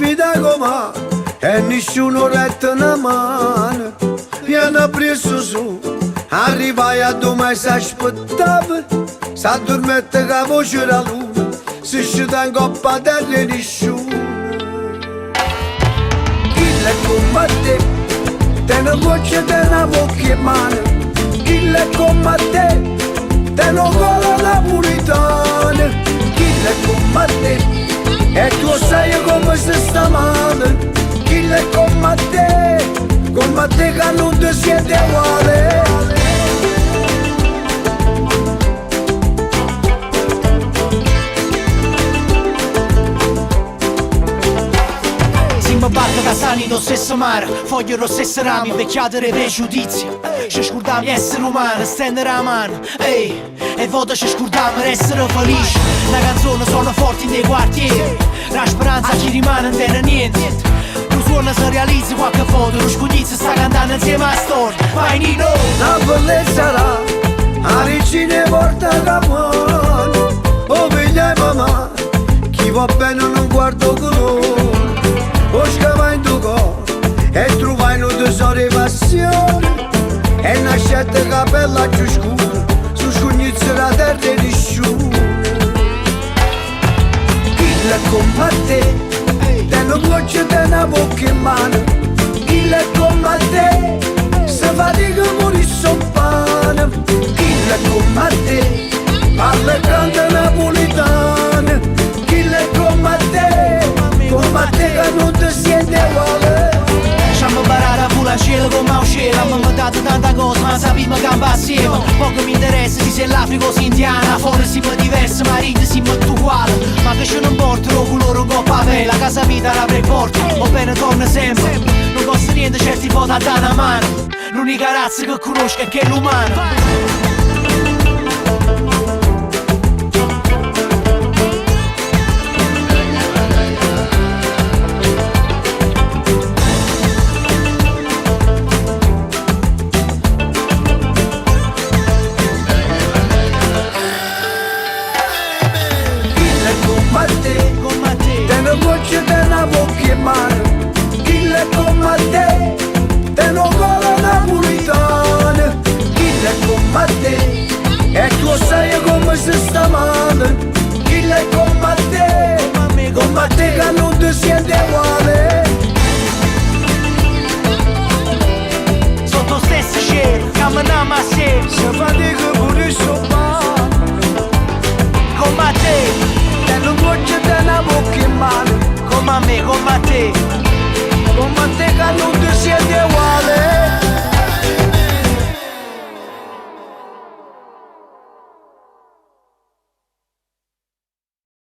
sfida come e nessuno retta una mano. Viene preso su, arrivai a dove si aspettava, si addormette con la voce della luna, si scende in coppa a terra e nessuno. Chi è come te, te una voce, te una bocca in mano. Chi è come te, te una gola napolitana. Chi è come te, e tu sai come si sta male. Chi è come te che non ti siete uguale. Siamo barca da sani lo stesso mare, foglie lo stesso rami, invecchiate dei pregiudizi. Ci scordiamo di essere umani, stendere la mano, ehi, e voto ci scordiamo di essere felici. La canzone sono forti nei quartieri, la speranza ci rimane non tiene niente. Tu suona se realizzi qualche foto, lo scognizzo sta cantando insieme alla storia. Vai Nino! La bellezza là, a regina porta capo. Oh figlia e mamma, chi va bene non guardo colore. O scava in tuo cuore e trovai un tesoro di passione. E nascette capella più scura, su scognizzo la terra e nessuno. Chi è come te, te non voce, te una bocca in mano. Chi è come te, se fatica morisse un pane. Chi è come te, parla e canta napolitana. Chi è come te che non ti siete uguale. Ci hanno imparato a volare al cielo come a un cielo. Abbiamo inventato tanta cosa ma sappiamo che campa assieme. Poco mi interessa se l'Africa o se indiana. Fuori siamo diversi ma ridi siamo tutti uguali. Ma che ci non porta lo colore un coppa a pelle. La casa vita la preporta, o bene torna sempre. Non costa niente certi voti a dare una mano. L'unica razza che conosco è che è l'umano. Te una voce, te una bocca in mano. Chi è come te, te una gola napolitana. Chi è come te, e tu sai come si sta male. Chi è come te che non ti siete uguale. Sotto stesso cielo, camminiamo assieme. Se fatica pure il soffà. Come te, te una voce, te una bocca in mano. come me, come te. Come te che non ti siete uguale.